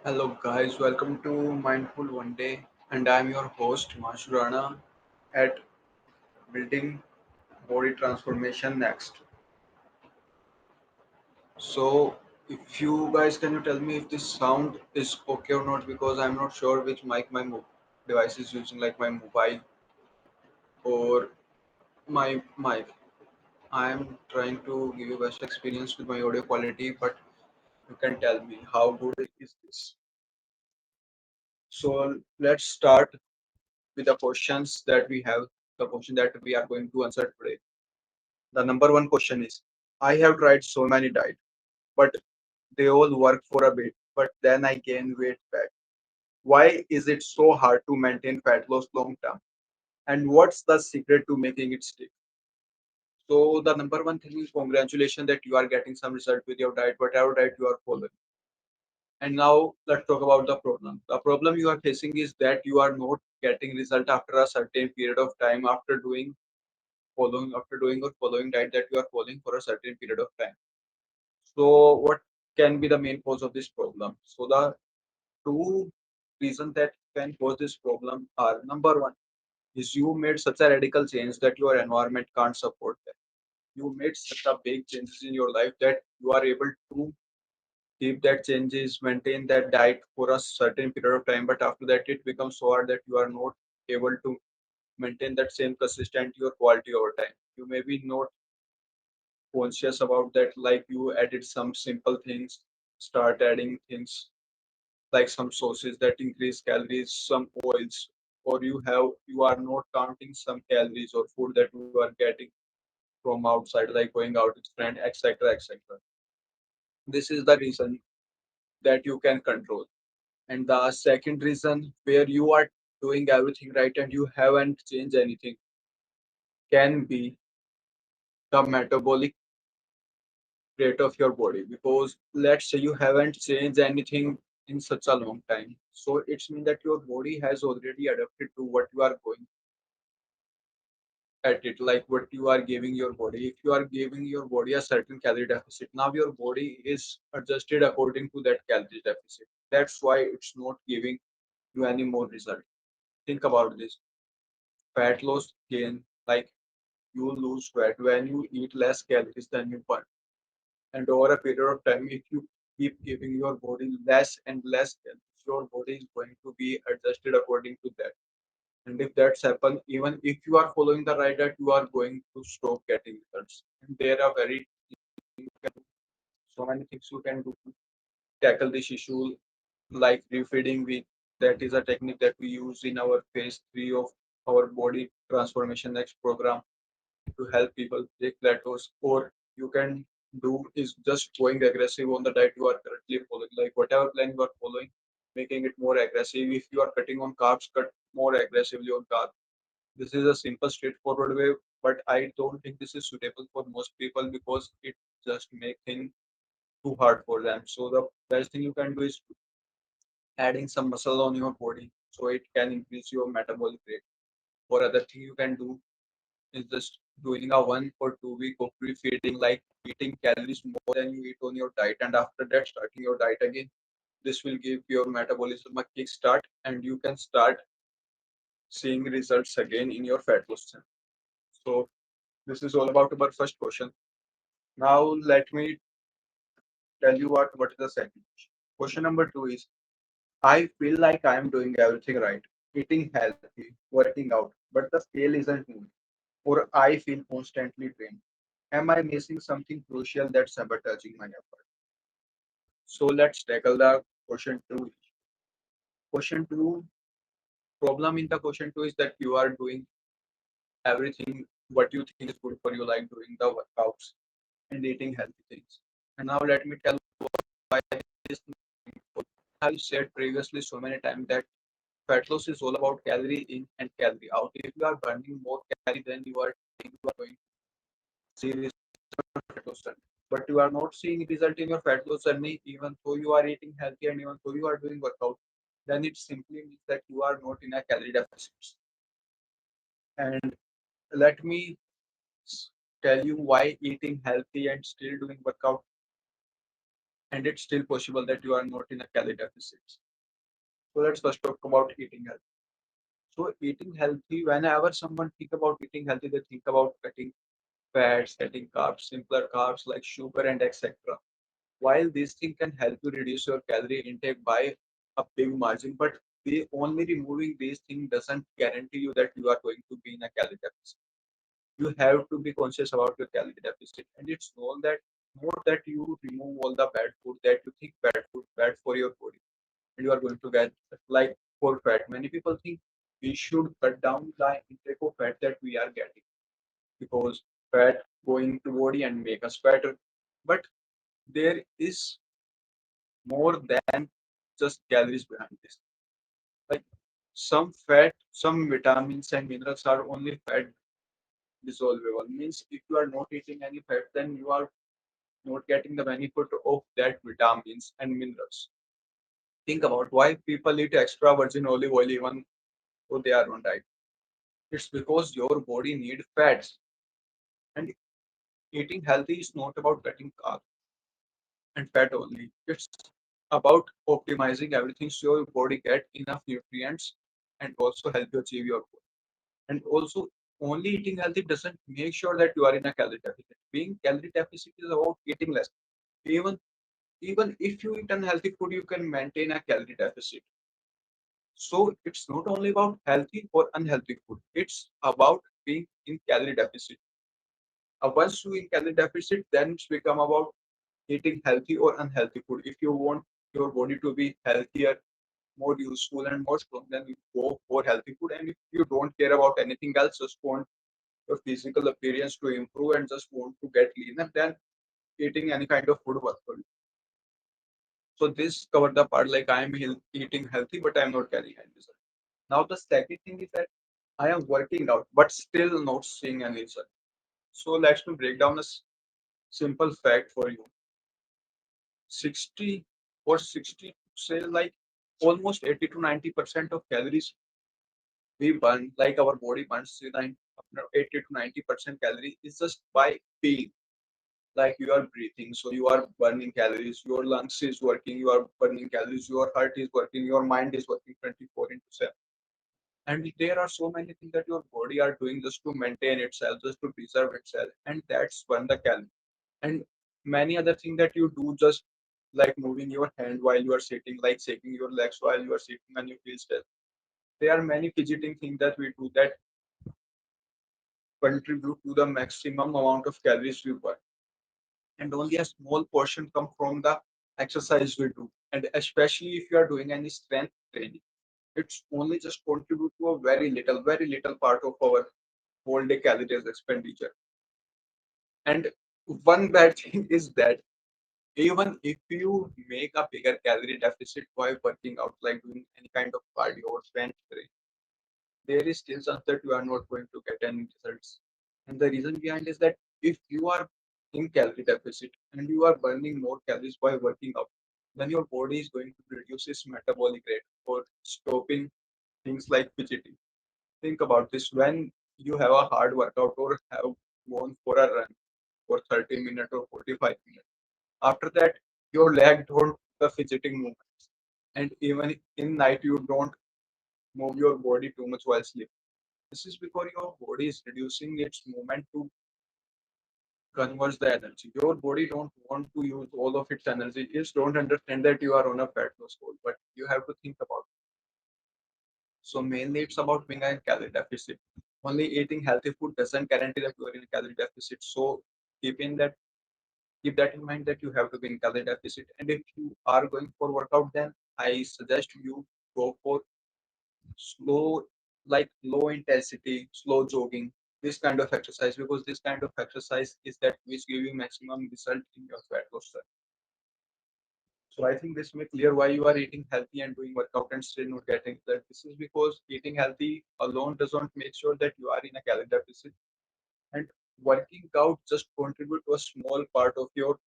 Hello guys, welcome to Mindful One Day, and I'm your host Mashurana at Building Body Transformation Next. So, if you guys can you tell me if this sound is okay or not, because I'm not sure which mic my device is using, like my mobile or my mic. I'm trying to give you best experience with my audio quality, but you can tell me how good is this. So let's start with the questions that we have, the question that we are going to answer today. The number one question is, I have tried so many diets, but they all work for a bit, but then I gain weight back. Why is it so hard to maintain fat loss long term? And what's the secret to making it stick? So the number one thing is congratulations that you are getting some result with your diet, whatever diet you are following. And now let's talk about the problem. The problem you are facing is that you are not getting result after a certain period of time after doing or following diet that you are following for a certain period of time. So what can be the main cause of this problem? So the two reasons that can cause this problem are, number one is you made such a radical change that your environment can't support that. You made such a big changes in your life that you are able to keep that changes, maintain that diet for a certain period of time, but after that it becomes so hard that you are not able to maintain that same consistency or quality over time. You may be not conscious about that, like you added some simple things, start adding things like some sauces that increase calories, some oils, or you are not counting some calories or food that you are getting from outside, like going out with friend, etc., etc. This is the reason that you can control. And the second reason where you are doing everything right and you haven't changed anything can be the metabolic rate of your body, because let's say you haven't changed anything in such a long time, so it's mean that your body has already adapted to what you are going at it, like what you are giving your body. If you are giving your body a certain calorie deficit, now your body is adjusted according to that calorie deficit. That's why it's not giving you any more result. Think about this. Fat loss gain, like you lose fat when you eat less calories than you burn. And over a period of time, if you keep giving your body less and less calories, your body is going to be adjusted according to that. And if that's happen, even if you are following the right diet, you are going to stop getting results. And there are so many things you can do to tackle this issue, like refeeding. We That is a technique that we use in our phase three of our body transformation next program to help people break plateaus. Or you can do is just going aggressive on the diet you are currently following, like whatever plan you are following, making it more aggressive. If you are cutting on carbs, cut more aggressively on carbs. This is a simple straightforward way, but I don't think this is suitable for most people because it just make things too hard for them. So the best thing you can do is adding some muscle on your body so it can increase your metabolic rate. Or other thing you can do is just doing a 1 or 2 week of pre-feeding, like eating calories more than you eat on your diet, and after that starting your diet again. This will give your metabolism a kickstart, and you can start seeing results again in your fat loss journey. So this is all about our first question. Now let me tell you what is the second question. Question number two is, I feel like I am doing everything right, eating healthy, working out, but the scale isn't moving, or I feel constantly drained. Am I missing something crucial that's sabotaging my effort? So let's tackle the question two. Question two, problem in the question two is that you are doing everything what you think is good for you, like doing the workouts and eating healthy things. And now let me tell why this. I've said previously so many times that fat loss is all about calorie in and calorie out. If you are burning more calorie than you are taking, you are going to see result in fat loss journey. But you are not seeing result in your fat loss journey, even though you are eating healthy and even though you are doing workout, then it simply means that you are not in a calorie deficit. And let me tell you why eating healthy and still doing workout and it's still possible that you are not in a calorie deficit. So let's first talk about eating healthy. So eating healthy, whenever someone think about eating healthy, they think about cutting fats, cutting carbs, simpler carbs like sugar and etc. While these things can help you reduce your calorie intake by a big margin, but they only removing these things doesn't guarantee you that you are going to be in a calorie deficit. You have to be conscious about your calorie deficit, and it's known that not that you remove all the bad food that you think bad food bad for your body, and you are going to get like for fat. Many people think we should cut down the intake of fat that we are getting because fat going to body and make us fatter. But there is more than just calories behind this. Like some fat, some vitamins and minerals are only fat dissolvable. Means if you are not eating any fat, then you are not getting the benefit of that vitamins and minerals. Think about why people eat extra virgin olive oil even though they are on diet. It's because your body need fats, and eating healthy is not about cutting carbs and fat only. It's about optimizing everything so your body get enough nutrients and also help you achieve your goal. And also, only eating healthy doesn't make sure that you are in a calorie deficit. Being calorie deficit is about eating less. Even even if you eat unhealthy food, you can maintain a calorie deficit. So it's not only about healthy or unhealthy food. It's about being in calorie deficit. Once you in calorie deficit, then it's become about eating healthy or unhealthy food. If you want your body to be healthier, more useful, and more strong, then you go for healthy food. And if you don't care about anything else, just want your physical appearance to improve and just want to get leaner, then eating any kind of food works for you. So this covered the part like I am eating healthy, but I am not carrying any result. Now the second thing is that I am working out, but still not seeing any result. So let's to break down a simple fact for you. 60 or 60 say like almost 80 to 90% of calories we burn, like our body burns 80 to 90% calories is just by being like you are breathing. So you are burning calories, your lungs is working, you are burning calories, your heart is working, your mind is working 24 into 7. And there are so many things that your body are doing just to maintain itself, just to preserve itself, and that's burn the calorie. And many other things that you do just like moving your hand while you are sitting, like shaking your legs while you are sitting and you feel still. There are many fidgeting things that we do that contribute to the maximum amount of calories we burn. And only a small portion come from the exercise we do. And especially if you are doing any strength training, it's only just contribute to a very little part of our whole day calories expenditure. And one bad thing is that even if you make a bigger calorie deficit while working out, like doing any kind of cardio or strength training, there is still chance that you are not going to get any results. And the reason behind is that if you are in calorie deficit and you are burning more calories by working out, then your body is going to reduce its metabolic rate for stopping things like fidgeting. Think about this when you have a hard workout or have gone for a run for 30 minutes or 45 minutes. After that, your leg don't do the fidgeting movements. And even in night, you don't move your body too much while sleeping. This is because your body is reducing its movement to converge the energy. Your body don't want to use all of its energy. It just don't understand that you are on a fat loss goal, but you have to think about it. So mainly it's about being a calorie deficit. Only eating healthy food doesn't guarantee that you are in a calorie deficit. So keep in that keep that in mind that you have to be in calorie deficit. And if you are going for workout, then I suggest you go for slow, like low intensity, slow jogging, this kind of exercise, because this kind of exercise is that which give you maximum result in your fat loss journey. So I think this may clear why you are eating healthy and doing workout and still not getting that. This is because eating healthy alone doesn't make sure that you are in a calorie deficit, and working out just contribute to a small part of your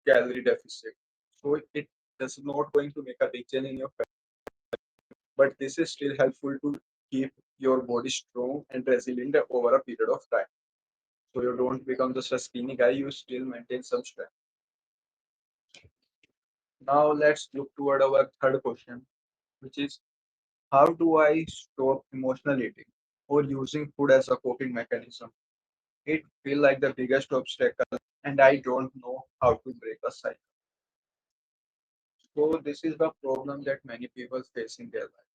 calorie deficit. So it does not going to make a big change in your fat, but this is still helpful to keep your body strong and resilient over a period of time. So you don't become just a skinny guy, you still maintain some strength. Now let's look toward our third question, which is how do I stop emotional eating or using food as a coping mechanism? It feels like the biggest obstacle, and I don't know how to break a cycle. So this is the problem that many people face in their life.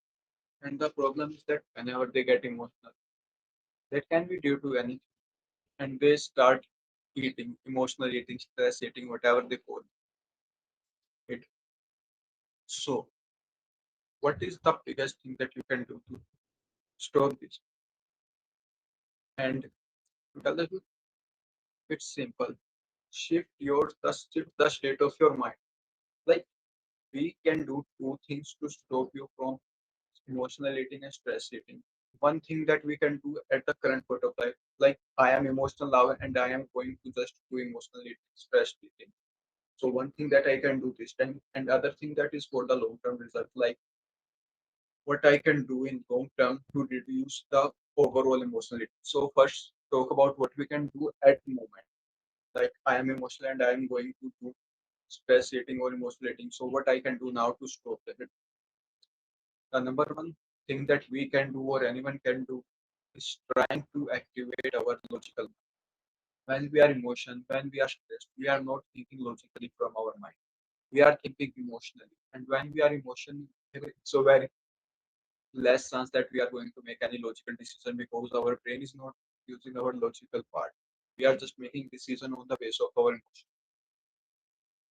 And the problem is that whenever they get emotional, that can be due to anything, and they start eating, emotional eating, stress eating, whatever they call it. So, what is the biggest thing that you can do to stop this? And to tell the truth, it's simple. Shift the state of your mind. Like we can do two things to stop you from emotional eating and stress eating. One thing that we can do at the current point of life, like I am emotional now and I am going to just do emotional eating, stress eating. So one thing that I can do this time, and other thing that is for the long term result, like what I can do in long term to reduce the overall emotional eating. So first talk about what we can do at the moment. Like I am emotional and I am going to do stress eating or emotional eating. So what I can do now to stop that? The number one thing that we can do or anyone can do is trying to activate our logical mind. When we are emotion, when we are stressed, we are not thinking logically from our mind. We are thinking emotionally. And when we are emotional, so very less chance that we are going to make any logical decision because our brain is not using our logical part. We are just making decision on the base of our emotion.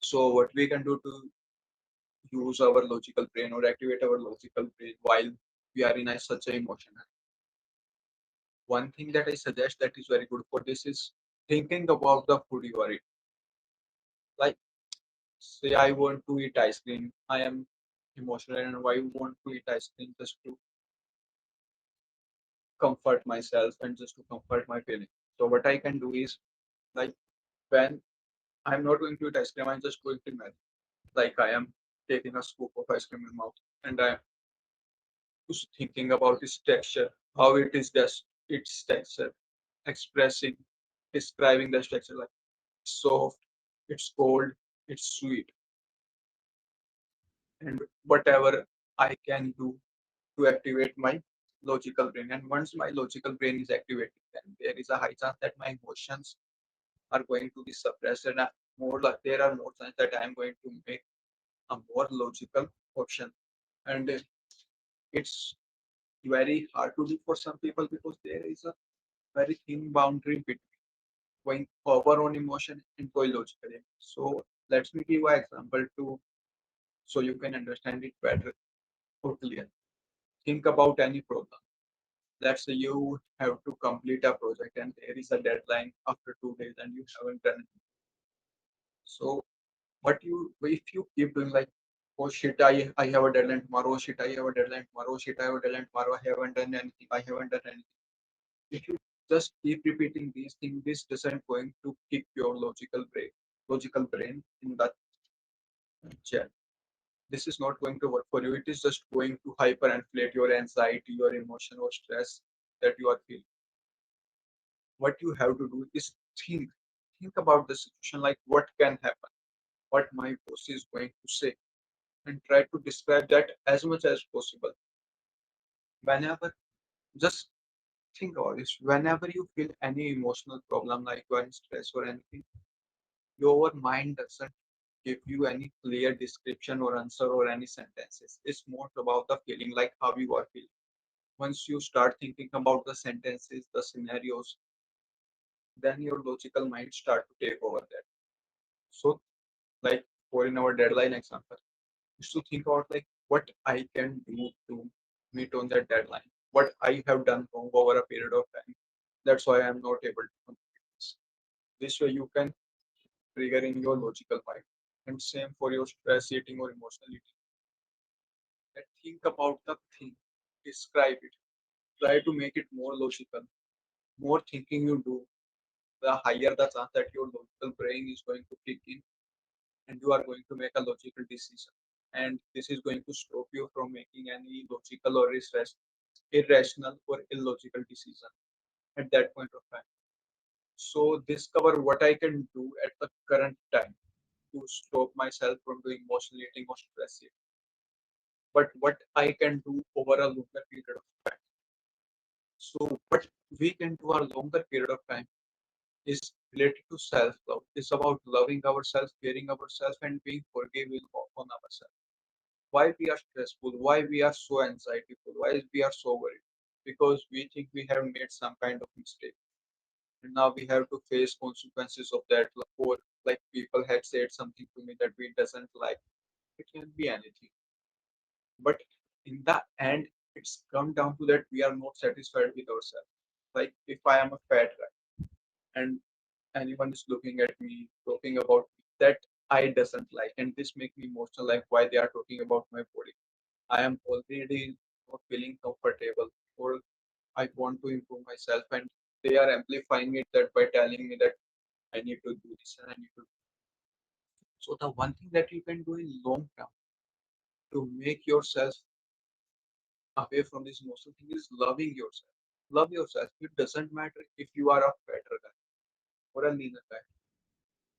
So what we can do to use our logical brain or activate our logical brain while we are in a, such an emotion. One thing that I suggest that is very good for this is thinking about the food you are eating. Like, say, I want to eat ice cream. I am emotional and I want to eat ice cream just to comfort myself and just to comfort my feeling. So, what I can do is, like, when I'm not going to eat ice cream, I'm just going to imagine, like, I am taking a scoop of ice cream in my mouth and I'm just thinking about its texture, how it is just its texture, expressing, describing the texture like soft, it's cold, it's sweet, and whatever I can do to activate my logical brain. And once my logical brain is activated, then there is a high chance that my emotions are going to be suppressed, and more like there are more chances that I am going to make a more logical option. And it's very hard to do for some people because there is a very thin boundary between going over on emotion and going logically. So let me give an example to so you can understand it better or clear. Think about any problem. Let's say you have to complete a project and there is a deadline after 2 days and you haven't done it. So what you if you keep doing like, oh shit, I have a deadline tomorrow, oh shit, I have a deadline tomorrow, oh shit, I have a deadline tomorrow, I haven't done anything, I haven't done anything. If you just keep repeating these things, this doesn't going to keep your logical brain in the chair. This is not going to work for you. It is just going to hyperinflate your anxiety, your emotion or stress that you are feeling. What you have to do is think about the situation, like what can happen, what my boss is going to say, and try to describe that as much as possible. Whenever, just think about this, whenever you feel any emotional problem like you are in stress or anything, your mind doesn't give you any clear description or answer or any sentences. It's more about the feeling, like how you are feeling. Once you start thinking about the sentences, the scenarios, then your logical mind start to take over that. So, like for in our deadline example, is to think about like what I can do to meet on that deadline, what I have done wrong over a period of time. That's why I'm not able to complete this. This way you can trigger in your logical mind. And same for your stress eating or emotional eating. And think about the thing, describe it, try to make it more logical. More thinking you do, the higher the chance that your logical brain is going to kick in and you are going to make a logical decision. And this is going to stop you from making any logical or irrational or illogical decision at that point of time. So discover what I can do at the current time. to stop myself from doing emotional eating or stress eating, but what I can do over a longer period of time. So what we can do a longer period of time is related to self-love. It's about loving ourselves, caring ourselves, and being forgiving on ourselves. Why we are stressful? Why we are so anxietyful? Why we are so worried? Because we think we have made some kind of mistake, and now we have to face consequences of that. Or like people had said something to me that we doesn't like. It can be anything, but in the end, it's come down to that we are not satisfied with ourselves. Like if I am a fat guy and anyone is looking at me, talking about me, that I doesn't like, and this make me emotional. Like why they are talking about my body. I am already not feeling comfortable, or I want to improve myself, and they are amplifying it that by telling me that I need to do this and I need to. So the one thing that you can do in long term to make yourself away from this emotional thing is loving yourself. Love yourself. It doesn't matter if you are a fatter guy or a leaner guy.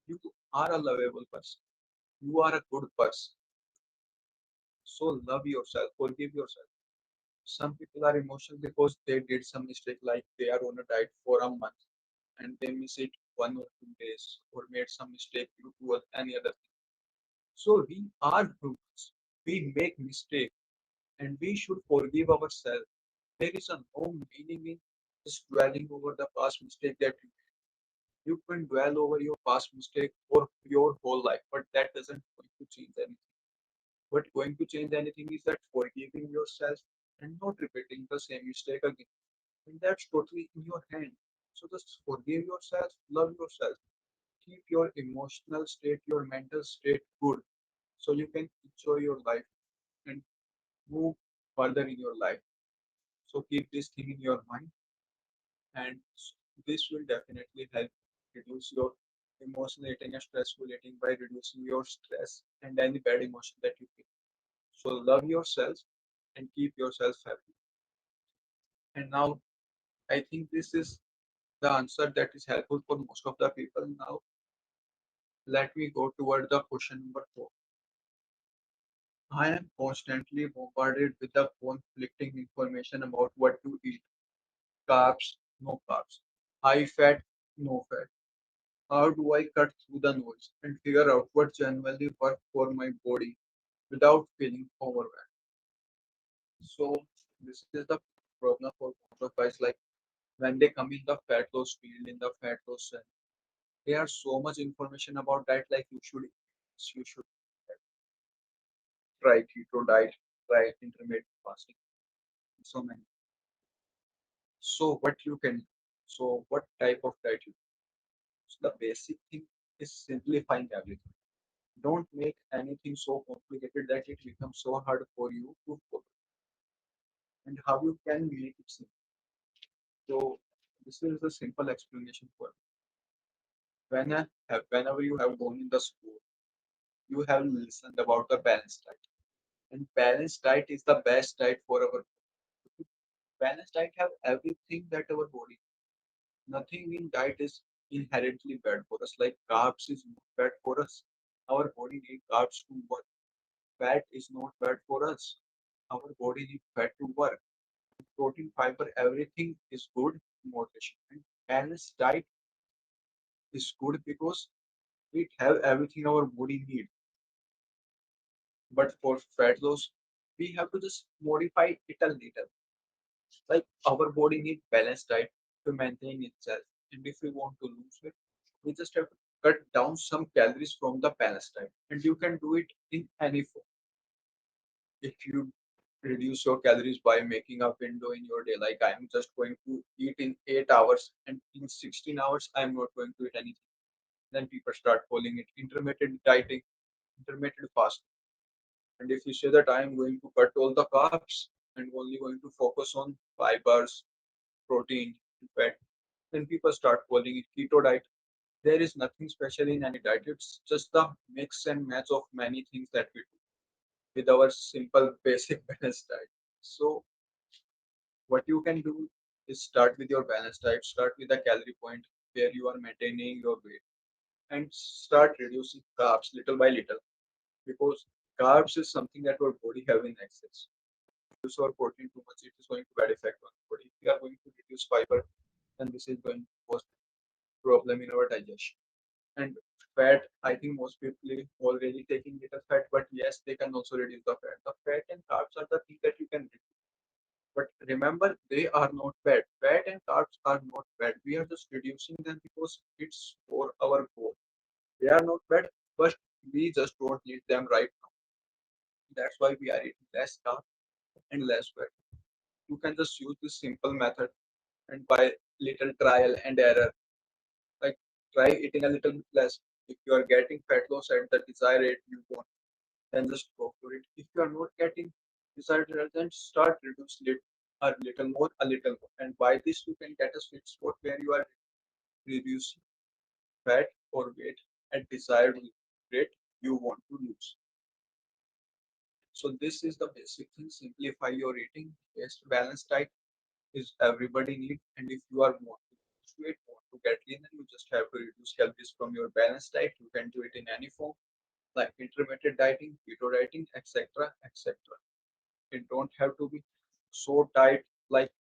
You are a lovable person. You are a good person. So love yourself. Forgive yourself. Some people are emotional because they did some mistake, like they are on a diet for a month and they miss it 1 or 2 days or made some mistake due to any other thing. So we are humans. We make mistake and we should forgive ourselves. There is a no meaning in just dwelling over the past mistake that you can dwell over your past mistake for your whole life, but that doesn't going to change anything. What going to change anything is that forgiving yourself and not repeating the same mistake again. And that's totally in your hand. So just forgive yourself, love yourself, keep your emotional state, your mental state good, so you can enjoy your life and move further in your life. So keep this thing in your mind, and this will definitely help reduce your emotional eating and stressful eating by reducing your stress and any bad emotion that you feel. So love yourself and keep yourself happy. And now I think this is the answer that is helpful for most of the people. Now let me go toward the question number 4. I am constantly bombarded with the conflicting information about what to eat. Carbs, no carbs. High fat, no fat. How do I cut through the noise and figure out what genuinely works for my body without feeling overwhelmed? So this is the problem for most of guys. Like when they come in the fat loss field, in the fat loss cell, there are so much information about that. Like you should try keto diet, try intermittent fasting, so many. So what you can, so what type of diet you? So the basic thing is simplifying everything. Don't make anything so complicated that it becomes so hard for you to follow. And how you can make it simple. So this is a simple explanation for it. Whenever you have gone in the school, you have listened about the balanced diet. And balanced diet is the best diet for our balanced diet have everything that our body. Nothing in diet is inherently bad for us. Like carbs is not bad for us. Our body needs carbs to work. Fat is not bad for us. Our body needs fat to work. Protein, fiber, everything is good in moderation. And balanced diet is good because it have everything our body needs. But for fat loss, we have to just modify it a little. Like our body needs balanced diet to maintain itself. And if we want to lose weight, we just have to cut down some calories from the balanced diet. And you can do it in any form. If you reduce your calories by making a window in your day, like I'm just going to eat in 8 hours and in 16 hours, I'm not going to eat anything. Then people start calling it intermittent dieting, intermittent fasting. And if you say that I am going to cut all the carbs and only going to focus on fibers, protein, and fat, then people start calling it keto diet. There is nothing special in any diet. It's just the mix and match of many things that we do with our simple basic balanced diet. So what you can do is start with your balanced diet, start with a calorie point where you are maintaining your weight. and start reducing carbs little by little, because carbs is something that our body have in excess. Use our protein too much, it is going to bad effect on the body. If we are going to reduce fiber, then this is going to cause problem in our digestion. And fat, I think most people are already taking little fat, but yes, they can also reduce the fat. The fat and carbs are the thing that you can reduce. But remember, they are not bad. Fat and carbs are not bad. We are just reducing them because it's for our goal. They are not bad, but we just don't need them right now. That's why we are eating less carbs and less fat. You can just use this simple method, and by little trial and error, like try eating a little bit less. If you are getting fat loss at the desired rate you want, then just go for it. If you are not getting desired result, then start reduce it a little more. And by this you can get a sweet spot where you are reducing fat or weight at desired rate you want to lose. So this is the basic thing. Simplify your eating. Best balanced diet is everybody need. And if you are want to lose weight, want to get lean, then you just have to reduce calories from your balanced diet. You can do it in any form, like intermittent dieting, keto dieting, etc., etc. It don't have to be so tight, like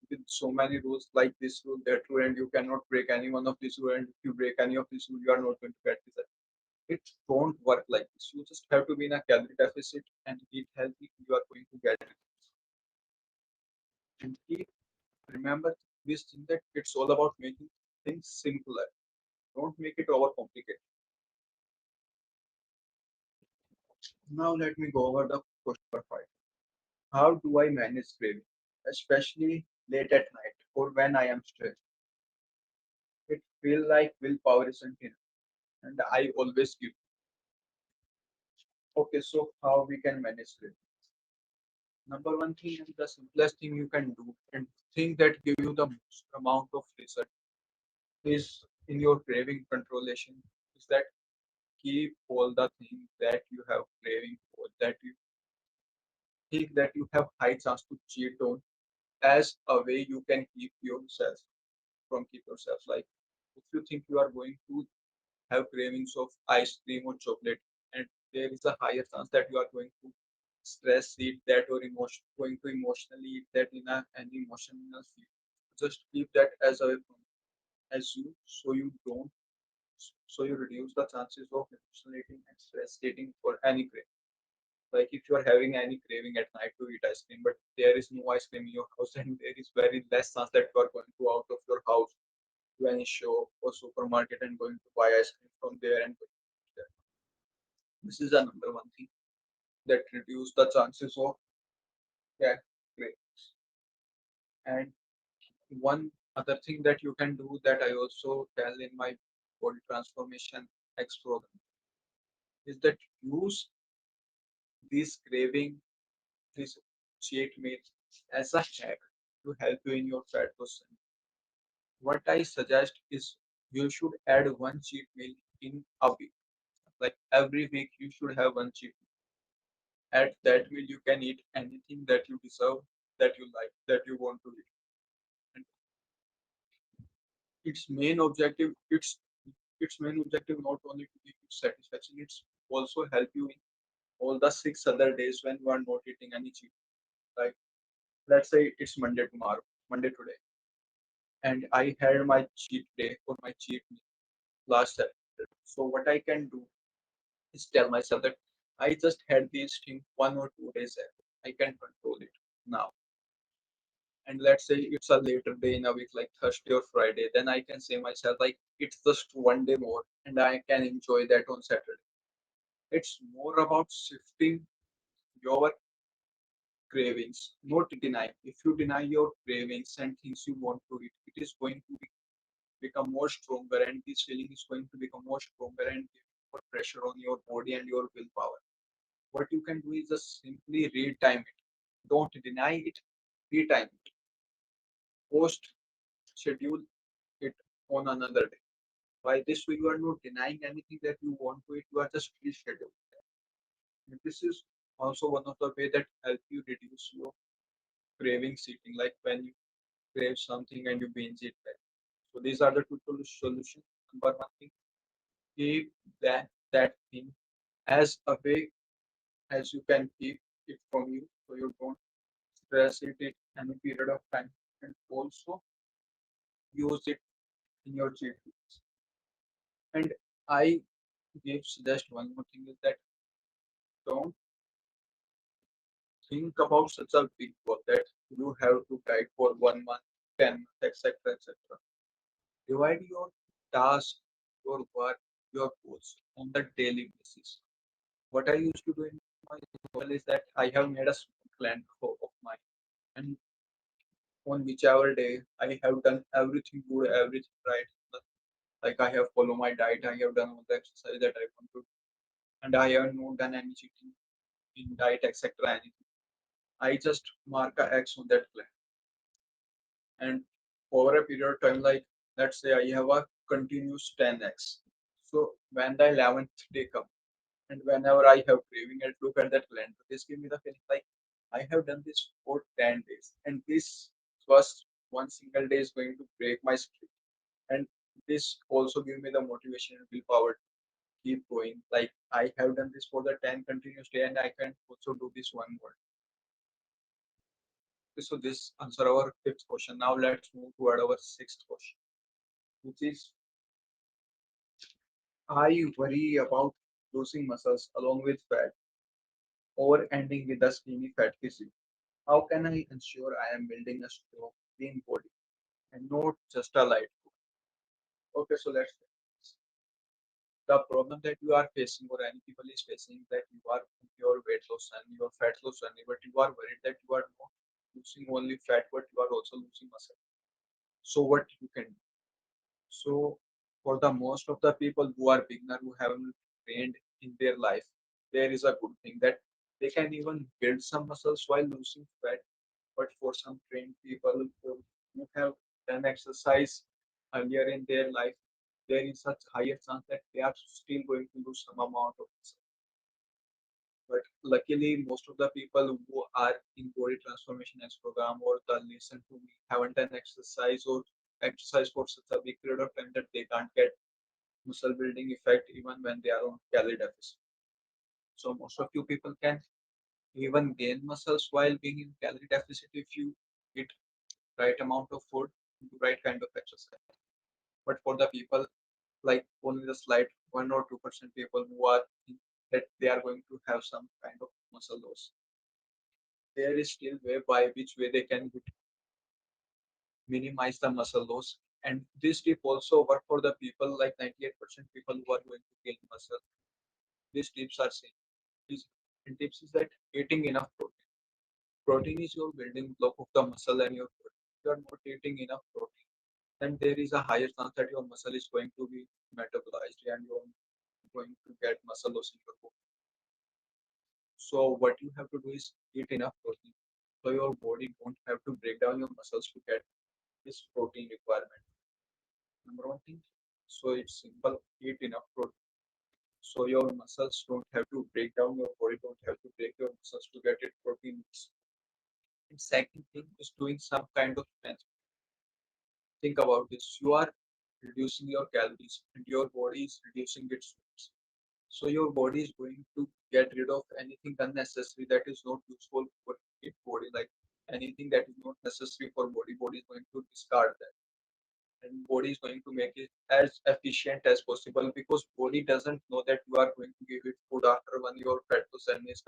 with so many rules, like this rule, that rule, and you cannot break any one of these rules. And if you break any of these rules, you are not going to get this. It don't work like this. You just have to be in a calorie deficit and eat healthy. You are going to get it. And keep remember this thing that it's all about making things simpler. Don't make it overcomplicated. Now let me go over the question number five. How do I manage craving, especially late at night or when I am stressed? It feel like willpower isn't enough, and I always give. Okay, so how we can manage craving? Number one thing and the simplest thing you can do, and thing that give you the most amount of result, is in your craving controlation, is that keep all the things that you have craving for, that you think that you have high chance to cheat on, as a way you can keep yourself, like if you think you are going to have cravings of ice cream or chocolate, and there is a higher chance that you are going to stress eat that or going to emotionally eat that in an emotional field. Just keep that as away from as you, so you don't, so you reduce the chances of emotional eating and stress eating for any craving. Like if you are having any craving at night to eat ice cream, but there is no ice cream in your house, and there is very less chance that you are going to out of your house to any shop or supermarket and going to buy ice cream from there and going to eat that. This is the number one thing that reduce the chances of, yeah, cravings. And one other thing that you can do, that I also tell in my body transformation X program, is that use this craving, this cheat meal as a hack to help you in your fat loss. What I suggest is you should add one cheat meal in a week. Like every week, you should have one cheat meal. At that meal, you can eat anything that you deserve, that you like, that you want to eat. And its main objective, its main objective not only to give you satisfaction, it's also help you in all the 6 other days when you are not eating any cheat. Like let's say it's Monday tomorrow, Monday today, and I had my cheat day or my cheat meal last Saturday. So what I can do is tell myself that I just had these things 1 or 2 days ago. I can control it now. And let's say it's a later day in a week, like Thursday or Friday, then I can say myself like it's just 1 day more, and I can enjoy that on Saturday. It's more about shifting your cravings, not denying. If you deny your cravings and things you want to eat, it is going to become more stronger, and this feeling is going to become more stronger and give more pressure on your body and your willpower. What you can do is just simply retime it. Don't deny it, retime it. Post schedule it on another day. By this way, you are not denying anything that you want to eat, you are just rescheduling. And this is also one of the way that help you reduce your craving eating, like when you crave something and you binge it back. So these are the two solutions. Number one thing, Keep that thing as away as you can keep it from you so you don't stress it any period of time, and also use it in your GPs. And I give suggest one more thing is that don't think about such a big goal that you have to guide for 1 month, 10 months, etc. etc. Divide your task, your work, your goals on the daily basis. What I used to do in my goal is that I have made a small plan of mine, and on whichever day I have done everything good, everything right. Like I have followed my diet, I have done all the exercise that I want to, and I have not done any cheating in diet, etc. Anything. I just mark a X on that plan, and over a period of time, like let's say I have a continuous 10x. So when the 11th day comes, and whenever I have craving and look at that calendar, this give me the feeling like I have done this for 10 days, and this first one single day is going to break my streak, and this also give me the motivation and willpower to keep going. Like I have done this for the 10 continuous day, and I can also do this one more. So this answer our fifth question. Now let's move toward our sixth question, which is I worry about losing muscles along with fat or ending with a skinny fat physique. How can I ensure I am building a strong, clean body and not just a light one? Okay, so let's the problem that you are facing or any people is facing that you are your weight loss and your fat loss journey, but you are worried that you are not losing only fat, but you are also losing muscle. So what you can do? So for the most of the people who are beginner who haven't trained in their life, there is a good thing that they can even build some muscles while losing fat. But for some trained people who have done exercise earlier in their life, there is such higher chance that they are still going to lose some amount of muscle. But luckily, most of the people who are in body transformation X program or the listen to me haven't done exercise or exercise for such a big period of time that they can't get muscle building effect even when they are on calorie deficit. So most of you people can even gain muscles while being in calorie deficit if you eat right amount of food, do right kind of exercise. But for the people like only the slight 1 or 2% people who are think that they are going to have some kind of muscle loss, there is still way by which way they can minimize the muscle loss. And this tip also work for the people like 98% people who are going to gain muscle. These tips are same. These and tips is that eating enough protein. Protein is your building block of the muscle and your body. If you are not eating enough protein, then there is a higher chance that your muscle is going to be metabolized and you're going to get muscle loss in your body. So what you have to do is eat enough protein. So your body won't have to break down your muscles to get this protein requirement. Number one thing. So it's simple, eat enough protein. So your muscles don't have to break down, your body don't have to break your muscles to get it protein needs. And second thing is doing some kind of strength. Think about this. You are reducing your calories and your body is reducing its weight. So your body is going to get rid of anything unnecessary that is not useful for its body, like anything that is not necessary for body. Body is going to discard that, and body is going to make it as efficient as possible because body doesn't know that you are going to give it food after when your fat percent is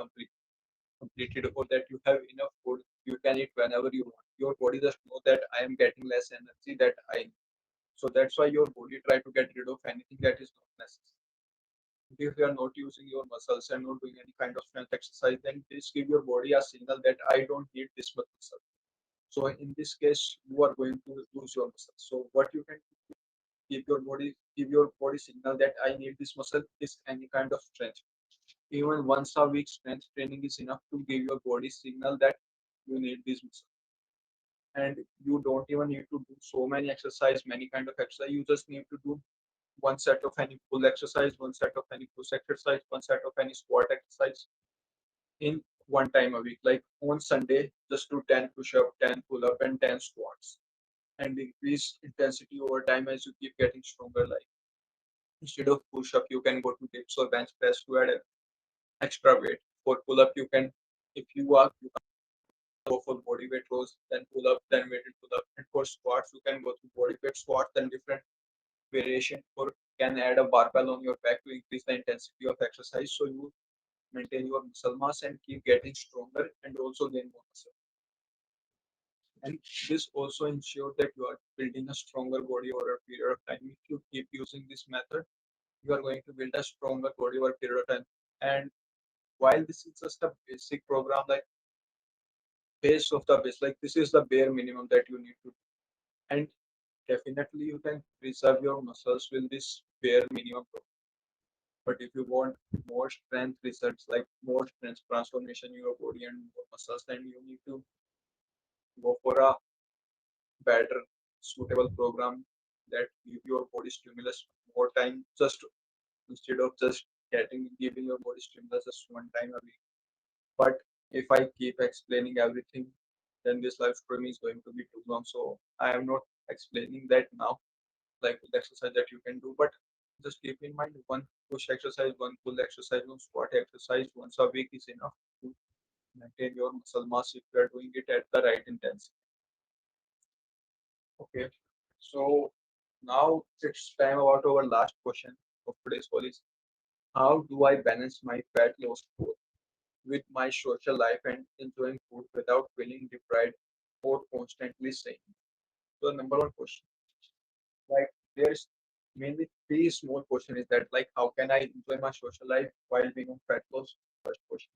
completed or that you have enough food you can eat whenever you want. Your body just know that I am getting less energy that I need. So that's why your body try to get rid of anything that is not necessary. If you are not using your muscles and not doing any kind of strength exercise, then this give your body a signal that I don't need this much muscle. So in this case, you are going to lose your muscle. So what you can give your body signal that I need this muscle is any kind of strength. Even once a week strength training is enough to give your body signal that you need this muscle. And you don't even need to do so many exercise, many kind of exercise. You just need to do one set of any pull exercise, one set of any push exercise, one set of any squat exercise in one time a week. Like on Sunday, just do 10 push up, 10 pull up, and 10 squats, and increase intensity over time as you keep getting stronger. Like Instead of push up, you can go to dips or bench press to add extra weight. For pull up, you can, if you are, you can go for body weight rows, then pull up, then weighted pull up. And for squats, you can go to body weight squats, then different variation, or can add a barbell on your back to increase the intensity of exercise. So you maintain your muscle mass and keep getting stronger and also gain more muscle. And this also ensures that you are building a stronger body over a period of time. If you keep using this method, you are going to build a stronger body over a period of time. And while this is just a basic program, like base of the base, like this is the bare minimum that you need to do. And definitely you can preserve your muscles with this bare minimum program. But if you want more strength results, like more strength transformation in your body and more muscles, then you need to go for a better suitable program that give your body stimulus more time, just instead of just getting giving your body stimulus just one time a week. But if I keep explaining everything, then this live stream is going to be too long. So I am not explaining that now, like the exercise that you can do, but just keep in mind one push exercise, one pull exercise, one squat exercise once a week is enough to maintain your muscle mass if you are doing it at the right intensity. Okay. So now it's time about our last question of today's call is, how do I balance my fat loss goal with my social life and enjoying food without feeling deprived or constantly saying? So number one question, like there's mainly three small question is that, like how can I enjoy my social life while being on fat loss? First question.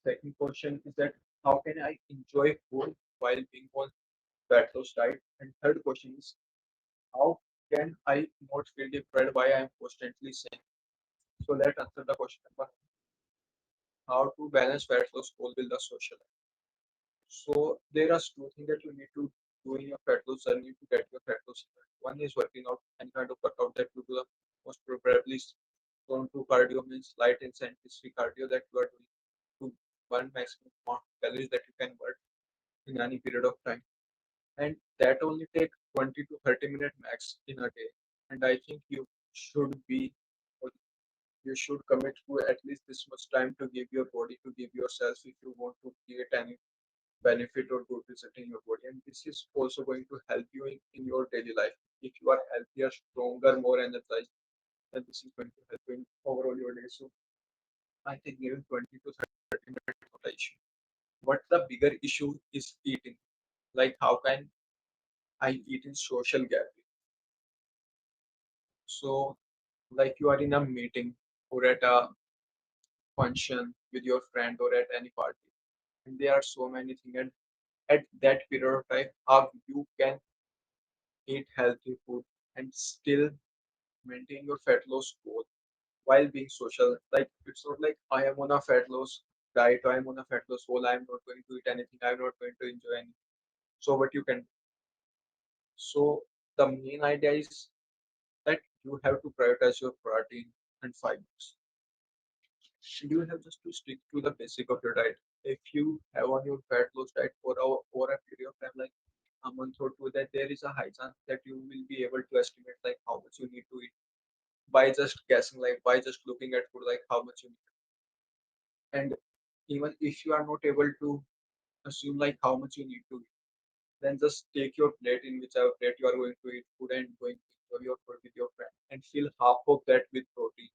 Second question is that how can I enjoy food while being on fat loss diet? And third question is, how can I not feel deprived why I am constantly saying? So let's answer the question number, how to balance fat loss goal with the social life. So there are two things that you need to do in your fat loss journey to get your fat loss effect. One is working out, any kind of workout that you do, the most probably going to cardio means light intensity cardio that you are doing to burn maximum amount of calories that you can burn in any period of time. And that only take 20 to 30 minutes max in a day. And I think you should be, or you should commit to at least this much time to give your body, to give yourself if you want to create any benefit or good result in your body. And this is also going to help you in your daily life. If you are healthier, stronger, more energized, then this is going to help you in overall your day. So I think giving 20 to 30 minutes is not the issue. What the bigger issue is eating. Like how can I eat in social gathering? So like you are in a meeting or at a function with your friend or at any party. And there are so many things. And at that period of time, how you can eat healthy food and still maintain your fat loss goal while being social. Like it's not like I am on a fat loss diet, I am on a fat loss goal, I am not going to eat anything, I am not going to enjoy anything. So what you can do. So the main idea is that you have to prioritize your protein and fibers. And you have just to stick to the basic of your diet. If you have on your fat loss diet for a period of time, like a month or two, that there is a high chance that you will be able to estimate like how much you need to eat by just guessing, like by just looking at food, like how much you need. And even if you are not able to assume like how much you need to eat, then just take your plate in whichever plate you are going to eat food and going to enjoy your food with your friend and fill half of that with protein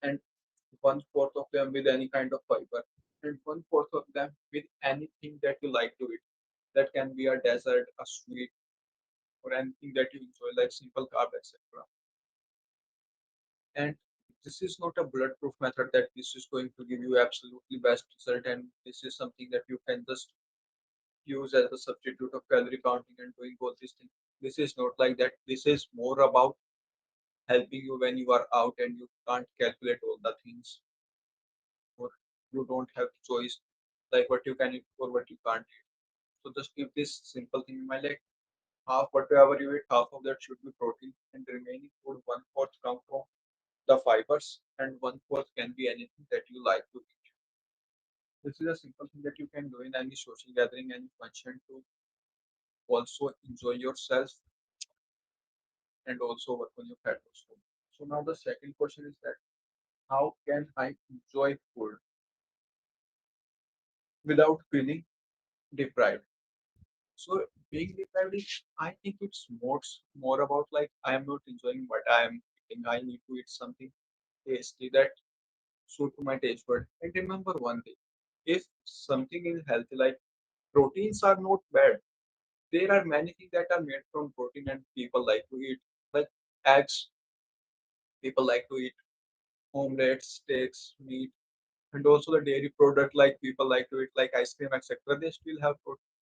and one fourth of them with any kind of fiber and one fourth of them with anything that you like to eat. That can be a dessert, a sweet, or anything that you enjoy, like simple carb, etc. And this is not a bulletproof method that this is going to give you absolutely best result, and this is something that you can just use as a substitute of calorie counting and doing all these things. This is not like that. This is more about helping you when you are out and you can't calculate all the things, or you don't have choice like what you can eat or what you can't eat. So just keep this simple thing in mind, like half whatever you eat, half of that should be protein, and the remaining food one fourth come from the fibers, and one fourth can be anything that you like to eat. This is a simple thing that you can do in any social gathering, any function to also enjoy yourself and also work on your fat loss goal. So now the second question is that how can I enjoy food without feeling deprived? So being deprived is, I think it's more about like I am not enjoying what I am eating. I need to eat something tasty that suit my taste bud. And remember one thing: if something is healthy, like proteins are not bad. There are many things that are made from protein, and people like to eat like eggs. People like to eat omelets, steaks, meat, and also the dairy product. Like people like to eat like ice cream, etc. They still have protein,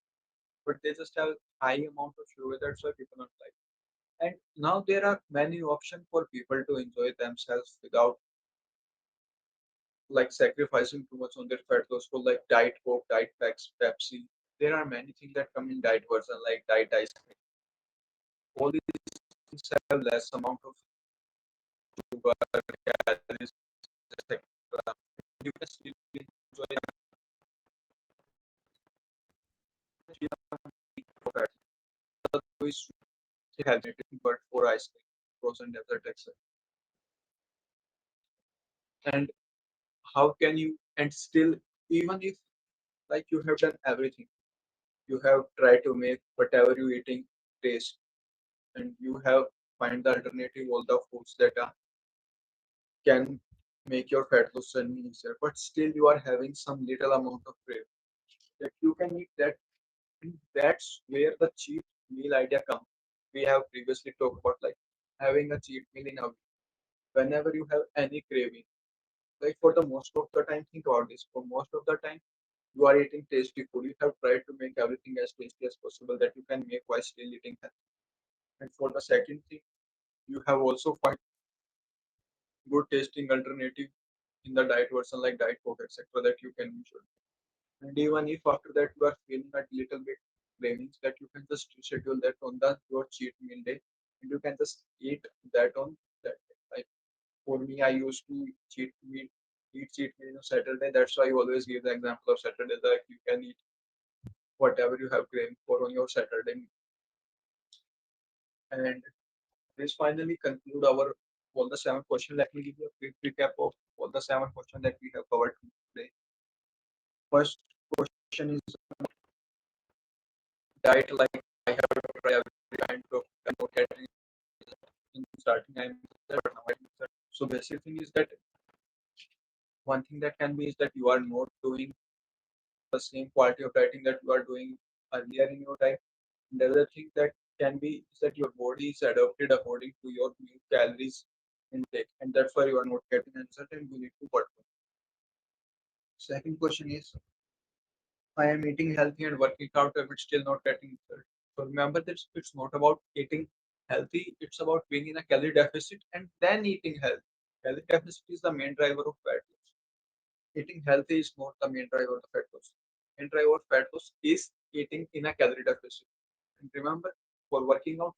but they just have high amount of sugar. That's why people don't like. And now there are many options for people to enjoy themselves without like sacrificing too much on their fat loss. So like diet coke, diet packs, Pepsi. There are many things that come in diet version like diet ice cream. All these things have less amount of sugar, calories, etc. You can still enjoy fat. So it's healthy, but for ice cream, frozen dessert, etc. And how can you and still even if like you have done everything, you have tried to make whatever you eating taste, and you have find the alternative all the foods that can make your fat loss journey easier, but still you are having some little amount of crave that you can eat that. And that's where the cheat meal idea comes. We have previously talked about like having a cheat meal in a week whenever you have any craving. Like for the most of the time, think about this. For most of the time, you are eating tasty food. You have tried to make everything as tasty as possible that you can make while still eating healthy. And for the second thing, you have also find good tasting alternative in the diet version like diet coke, etc. that you can enjoy. And even if after that you are feeling a little bit cravings, that you can just schedule that on the your cheat meal day, and you can just eat that on that day. Like for me, I used to eat cheat meal on Saturday. That's why I always give the example of Saturday that you can eat whatever you have craving for on your Saturday. And this finally conclude our all the seven questions. Let me give you a quick recap of all the seven questions that we have covered today. First question is diet. Like I have tried every kind of category in starting. I'm but now so basic thing is that one thing that can be is that you are not doing the same quality of dieting that you are doing earlier in your diet. And the other thing that can be is that your body is adapted according to your new calories intake, and that's why you are not getting answer and you need to work on. Second question is I am eating healthy and working out but still not getting result. So remember that it's not about eating healthy, it's about being in a calorie deficit and then eating healthy. Calorie deficit is the main driver of fat loss. Eating healthy is not the main driver of fat loss. Main driver of fat loss is eating in a calorie deficit. And remember, for working out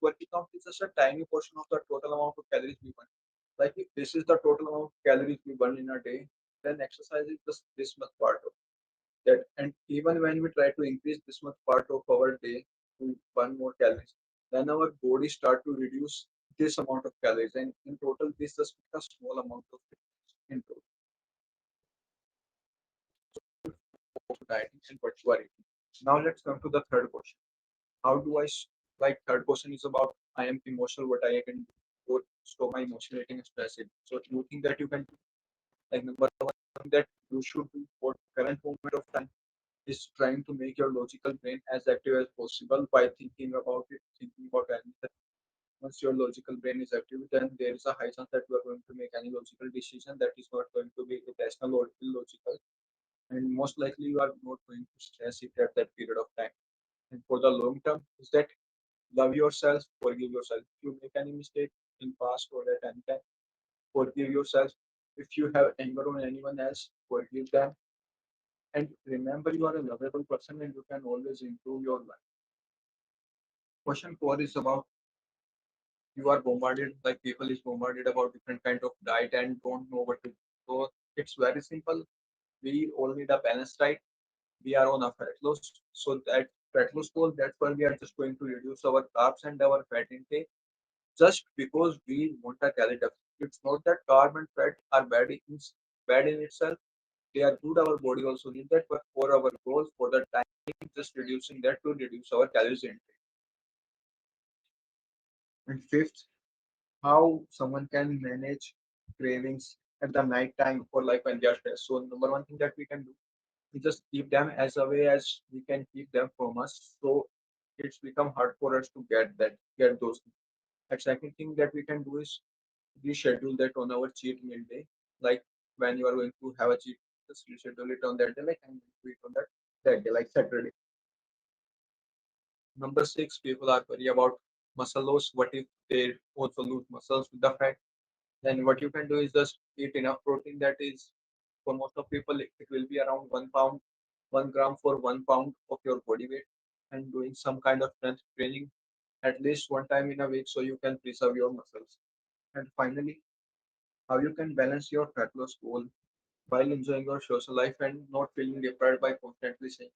is just a tiny portion of the total amount of calories we burn. Like if this is the total amount of calories we burn in a day, then exercise is just this much part of that. And even when we try to increase this much part of our day to burn more calories, then our body start to reduce this amount of calories, and in total this just a small amount of in total dieting and what you are eating. Now let's come to the third question. How do like third question is about I am emotional, what I can do to stop my emotional eating and stress it. So you think that you can do, like number one that you should do for current moment of time is trying to make your logical brain as active as possible by thinking about it, thinking about anything. Once your logical brain is active, then there is a high chance that you are going to make any logical decision that is not going to be irrational or illogical. And most likely you are not going to stress it at that period of time. And for the long term, is that love yourself, forgive yourself. If you make any mistake in past or at any time, forgive yourself. If you have anger on anyone else, forgive them. And remember, you are a lovable person and you can always improve your life. Question four is about you are bombarded, like people is bombarded about different kind of diet and don't know what to do. So it's very simple. We all need a balanced diet. We are on a fat loss. So that fat loss goal, that's why we are just going to reduce our carbs and our fat intake just because we want a calorie deficit. It's not that carb and fat are bad in itself. They are good. Our body also needs that, but for our goals, for the time, just reducing that to reduce our calories intake. And fifth, how someone can manage cravings at the night time or like when they are stressed. So number one thing that we can do is just keep them as away as we can keep them from us. So it's become hard for us to get those things. And second thing that we can do is reschedule that on our cheat meal day. Like when you are going to have a cheat, just reschedule it on that day. Like I'm going to eat on that day, like Saturday. Number six, people are worried about muscle loss. What if they also lose muscles with the fat? Then what you can do is just eat enough protein. That is, for most of people, it will be around 1 pound, 1 gram for 1 pound of your body weight, and doing some kind of strength training at least one time in a week so you can preserve your muscles. And finally, how you can balance your fat loss goal while enjoying your social life and not feeling deprived by constantly saying.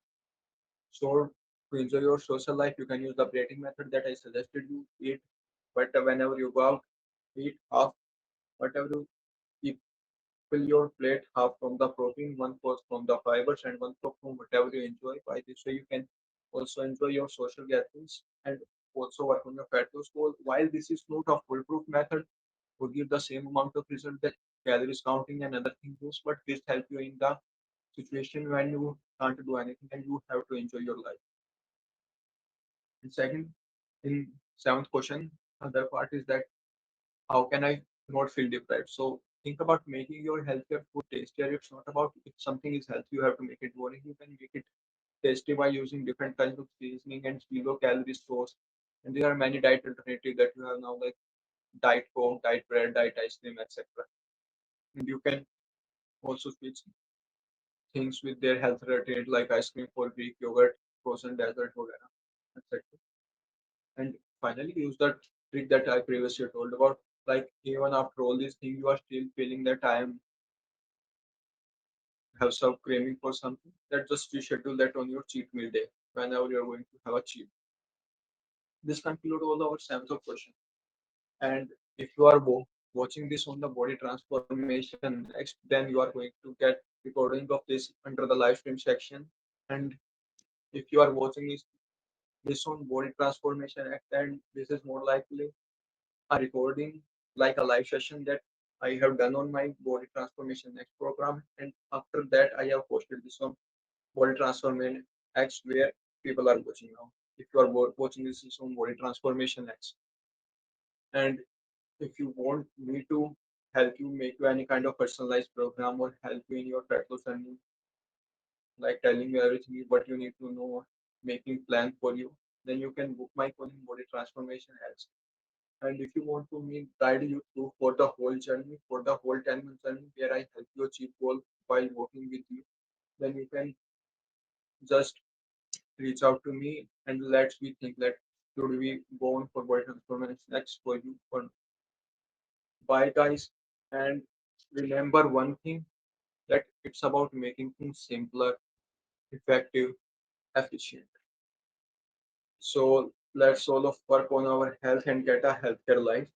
So, to enjoy your social life, you can use the plating method that I suggested you eat, but whenever you go out, eat half whatever you eat. Fill your plate half from the protein, one fourth from the fibers, and one fourth from whatever you enjoy. By this way, you can also enjoy your social gatherings and also work on your fat loss goal. While this is not a foolproof method to give the same amount of result that calories counting and other things do, but this help you in the situation when you can't do anything and you have to enjoy your life. And second, in seventh question, other part is that how can I not feel deprived? So think about making your healthier food tastier. It's not about if something is healthy, you have to make it boring. You can make it tasty by using different kinds of seasoning and zero calorie sauce. And there are many diet alternatives that you have now, like diet coke, diet bread, diet ice cream, etc. And you can also switch things with their health related, like ice cream for Greek yogurt, frozen dessert, whatever, etc. And finally, use that trick that I previously told about. Like even after all these things, you are still feeling that I am have some craving for something. That just reschedule that on your cheat meal day whenever you are going to have a cheat. This concludes all our seventh of question. And if you are watching this on the body transformation next, then you are going to get recording of this under the live stream section. And if you are watching this on body transformation act, then this is more likely a recording like a live session that I have done on my body transformation next program. And after that, I have posted this on body transformation X where people are watching now. If you are watching this is on body transformation X, and if you want me to help you make you any kind of personalized program or help you in your fat loss journey, like telling you everything what you need to know, making plan for you, then you can book my calling body transformation X. And if you want to me guide you through for the whole journey, for the whole 10 month journey, where I help you achieve goal while working with you, then you can just reach out to me and let's we think that should we go on for body transformation next for you or bye guys. And remember one thing that it's about making things simpler, effective, efficient. So let's all of work on our health and get a healthier life.